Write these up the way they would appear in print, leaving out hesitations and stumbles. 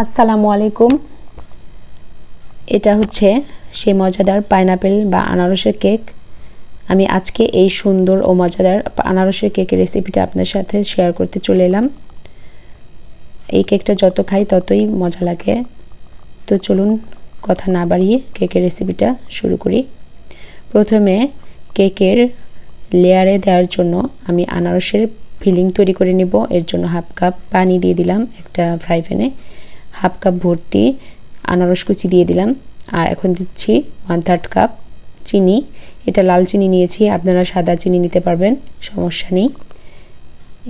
আসসালামু আলাইকুম। এটা হচ্ছে সেই মজাদার পাইনাপেল বা আনারসের কেক। আমি আজকে এই সুন্দর ও মজাদার আনারসের কেকের রেসিপিটা আপনাদের সাথে শেয়ার করতে চলে এলাম। এই কেকটা যত খাই ততই মজা লাগে। তো চলুন কথা না বাড়িয়ে কেকের রেসিপিটা শুরু করি। প্রথমে কেকের লেয়ারে দেওয়ার জন্য আমি আনারসের ফিলিং তৈরি করে নিব। এর জন্য হাফ কাপ পানি দিয়ে দিলাম একটা ফ্রাই প্যানে, হাফ কাপ ভর্তি আনারস কুচি দিয়ে দিলাম, আর এখন দিচ্ছি 1/3 কাপ চিনি। এটা লাল চিনি নিয়েছি, আপনারা সাদা চিনি নিতে পারবেন, সমস্যা নেই।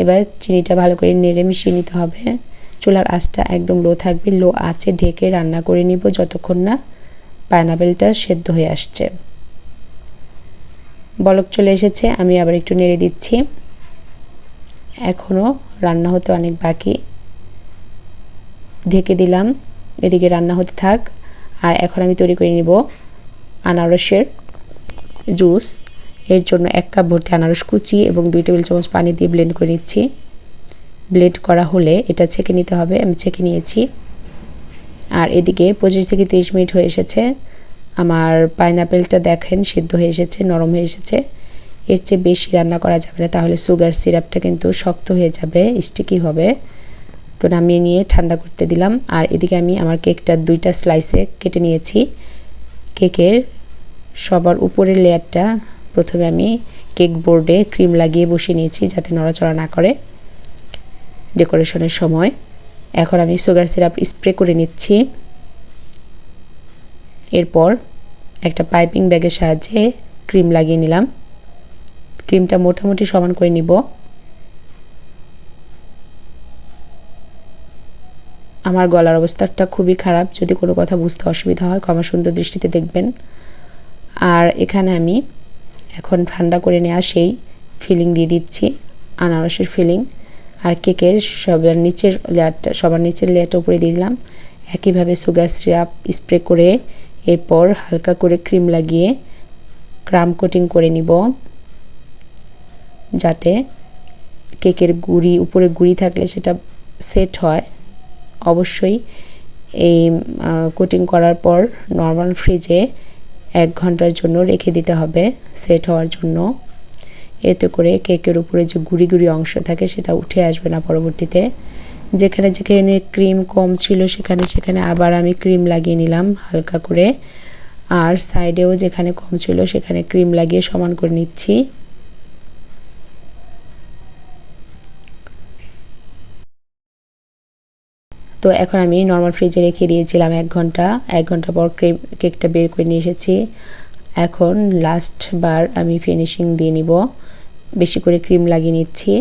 এবার চিনিটা ভালো করে নেড়ে মিশিয়ে নিতে হবে। চুলার আঁচটা একদম লো থাকবে, লো আঁচে ঢেকে রান্না করে নিব যতক্ষণ না পাইনাপেলটা সেদ্ধ হয়ে আসছে। বলক চলে এসেছে, আমি আবার একটু নেড়ে দিচ্ছি। এখনও রান্না হতে অনেক বাকি, ঢেকে দিলাম, এদিকে রান্না হতে থাক। আর এখন আমি তৈরি করে নিব আনারসের জুস। এর জন্য 1 কাপ ভর্তি আনারস কুচি এবং 2 টেবিল চামচ পানি দিয়ে ব্লেন্ড করে নিচ্ছি। ব্লেন্ড করা হলে এটা ছেঁকে নিতে হবে, আমি ছেঁকে নিয়েছি। আর এদিকে 25 থেকে 30 মিনিট হয়ে এসেছে। আমার পাইনাপেলটা দেখেন সিদ্ধ হয়ে এসেছে, নরম হয়ে এসেছে। এর চেয়ে বেশি রান্না করা যাবে না, তাহলে সুগার সিরাপটা কিন্তু শক্ত হয়ে যাবে, স্টিকি হবে। তো নামিয়ে নিয়ে ঠান্ডা করতে দিলাম। আর এদিকে আমি আমার কেকটা 2টা স্লাইসে কেটে নিয়েছি। কেকের সবার উপরের লেয়ারটা প্রথমে আমি কেক বোর্ডে ক্রিম লাগিয়ে বসিয়ে নিয়েছি যাতে নড়াচড়া না করে ডেকোরেশনের সময়। এখন আমি সুগার সিরাপ স্প্রে করে নিচ্ছি। এরপর একটা পাইপিং ব্যাগের সাহায্যে ক্রিম লাগিয়ে নিলাম। ক্রিমটা মোটামুটি সমান করে নিব। আমার গলার অবস্থাটা খুবই খারাপ, যদি কোনো কথা বুঝতে অসুবিধা হয় ক্ষমা সুন্দর দৃষ্টিতে দেখবেন। আর এখানে আমি এখন ঠান্ডা করে নেওয়া সেই ফিলিং দিয়ে দিচ্ছি, আনারসের ফিলিং। আর কেকের সবার নিচের লেয়ারটা উপরে দিয়ে দিলাম। একইভাবে সুগার সিরাপ স্প্রে করে এরপর হালকা করে ক্রিম লাগিয়ে ক্রাম কোটিং করে নিব, যাতে কেকের উপরে গুঁড়ি থাকলে সেটা সেট হয়। অবশ্যই এই কোটিং করার পর নর্মাল ফ্রিজে 1 ঘন্টার জন্য রেখে দিতে হবে সেট হওয়ার জন্য। এতে করে কেকের উপরে যে গুঁড়ি অংশ থাকে সেটা উঠে আসবে না পরবর্তীতে। যেখানে যেখানে ক্রিম কম ছিল সেখানে আবার আমি ক্রিম লাগিয়ে নিলাম হালকা করে। আর সাইডেও যেখানে কম ছিল সেখানে ক্রিম লাগিয়ে সমান করে নিচ্ছি। তো এখন আমি নর্মাল ফ্রিজে রেখে দিয়েছিলাম 1 ঘন্টা। 1 ঘন্টা পর কেকটা বের করে নিয়ে এসেছি। এখন লাস্ট বার আমি ফিনিশিং দিয়ে নিব, বেশি করে ক্রিম লাগিয়ে নিচ্ছি।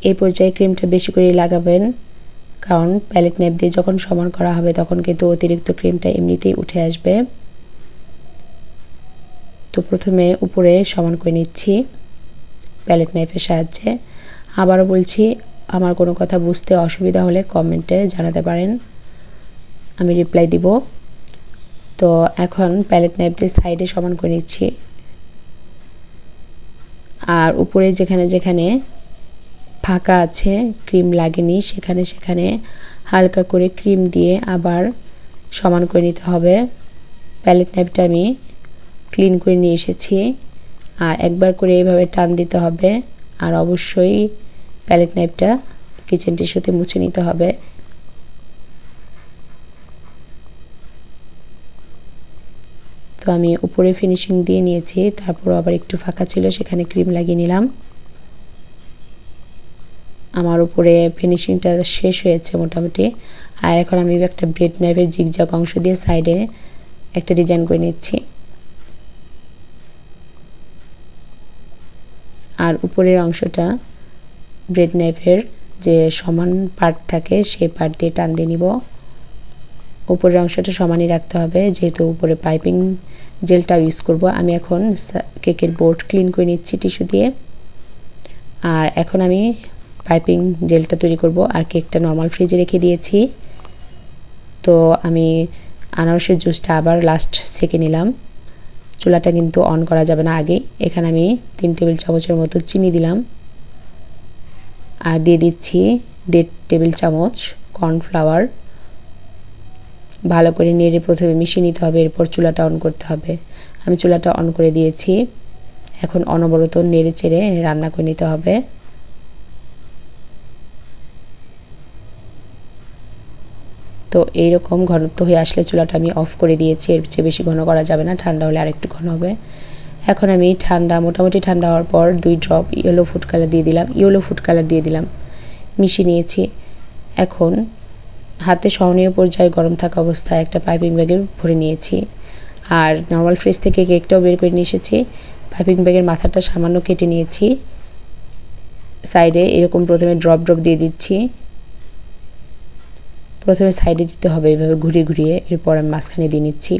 এই পর্যায়ে ক্রিমটা বেশি করে লাগাবেন, কারণ প্যালেট নাইফ দিয়ে যখন সমান করা হবে তখন কিন্তু অতিরিক্ত ক্রিমটা এমনিতেই উঠে আসবে। তো প্রথমে উপরে সমান করে নিচ্ছি প্যালেট নাইফের সাহায্যে। আবারও বলছি, আমার কোনো কথা বুঝতে অসুবিধা হলে কমেন্টে জানাতে পারেন, আমি রিপ্লাই দিব। তো এখন প্যালেট নাইফ দিয়ে সাইডে সমান করে নিচ্ছি। আর উপরে যেখানে যেখানে ফাঁকা আছে ক্রিম লাগেনি সেখানে হালকা করে ক্রিম দিয়ে আবার সমান করে নিতে হবে। প্যালেট নাইফটা আমি ক্লিন করে নিয়ে এসেছি। আর একবার করে এইভাবে টান দিতে হবে। আর অবশ্যই প্যালেট নাইফটা কিচেন টিস্যুতে মুছে নিতে হবে। তো আমি উপরে ফিনিশিং দিয়ে নিয়েছি, তারপর আবার একটু ফাঁকা ছিল সেখানে ক্রিম লাগিয়ে নিলাম। আমার উপরে ফিনিশিংটা শেষ হয়েছে মোটামুটি। আর এখন আমি একটা ব্রেড নাইফের জিগজ্যাগ অংশ দিয়ে সাইডে একটা ডিজাইন করে নিচ্ছি। আর উপরের অংশটা ব্রেড নাইফের যে সমান পার্ট থাকে সেই পার্ট দিয়ে টান দিয়ে নিব। উপরের অংশটা সমানই রাখতে হবে, যেহেতু উপরে পাইপিং জেলটা ইউজ করব। আমি এখন কেকের বোর্ড ক্লিন করে নিচ্ছি টিস্যু দিয়ে। আর এখন আমি পাইপিং জেলটা তৈরি করব। আর কেকটা নর্মাল ফ্রিজে রেখে দিয়েছি। তো আমি আনারসের জুসটা আবার লাস্ট সেকে নিলাম। চুলাটা কিন্তু অন করা যাবে না আগে। এখানে আমি 3 টেবিল চামচের মতো চিনি দিলাম। আর দিয়ে দিচ্ছি 1.5 টেবিল চামচ কর্নফ্লাওয়ার। ভালো করে নেড়ে প্রথমে মিশিয়ে নিতে হবে, এরপর চুলাটা অন করতে হবে। আমি চুলাটা অন করে দিয়েছি। এখন অনবরত নেড়ে চেড়ে রান্না করে নিতে হবে। তো এইরকম ঘনত্ব হয়ে আসলে চুলাটা আমি অফ করে দিয়েছি। এর চেয়ে বেশি ঘন করা যাবে না, ঠান্ডা হলে আরেকটু ঘন হবে। এখন আমি মোটামুটি ঠান্ডা হওয়ার পর 2 ড্রপ ইয়েলো ফুড কালার দিয়ে দিলাম, মিশিয়ে নিয়েছি। এখন হাতে সহনীয় পর্যায়ে গরম থাকা অবস্থায় একটা পাইপিং ব্যাগে ভরে নিয়েছি। আর নর্মাল ফ্রিজ থেকে কেকটাও বের করে নিয়ে এসেছি। পাইপিং ব্যাগের মাথাটা সামান্য কেটে নিয়েছি। সাইডে এরকম প্রথমে ড্রপ দিয়ে দিচ্ছি। প্রথমে সাইডে দিতে হবে এইভাবে ঘুরিয়ে, এরপর আমি মাঝখানে দিয়ে নিচ্ছি।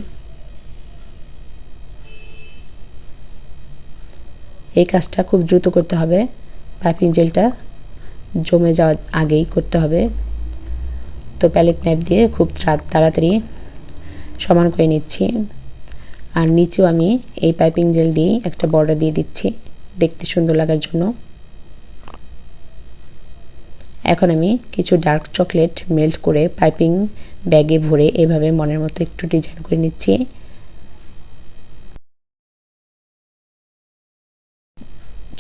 এই কাজটা খুব দ্রুত করতে হবে, পাইপিং জেলটা জমে যাওয়ার আগেই করতে হবে। তো প্যালেট নাইফ দিয়ে খুব তাড়াতাড়ি সমান করে নিচ্ছি। আর নিচেও আমি এই পাইপিং জেল দিয়ে একটা বর্ডার দিয়ে দিচ্ছি দেখতে সুন্দর লাগার জন্য। এখন আমি কিছু ডার্ক চকলেট মেল্ট করে পাইপিং ব্যাগে ভরে এভাবে মনের মতো একটু ডিজাইন করে নিচ্ছি।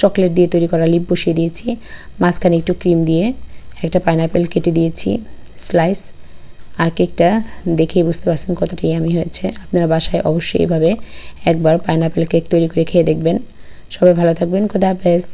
চকলেট দিয়ে তৈরি করা লিপ বসিয়ে দিয়েছি। মাঝখানে একটু ক্রিম দিয়ে একটা পাইনাপেল কেটে দিয়েছি স্লাইস। আর কেকটা দেখেই বুঝতে পারছেন কতটা ইয়ামি হয়েছে। আপনারা বাসায় অবশ্যই এভাবে একবার পাইনাপেল কেক তৈরি করে খেয়ে দেখবেন। সবাই ভালো থাকবেন। খোদা হাফেজ।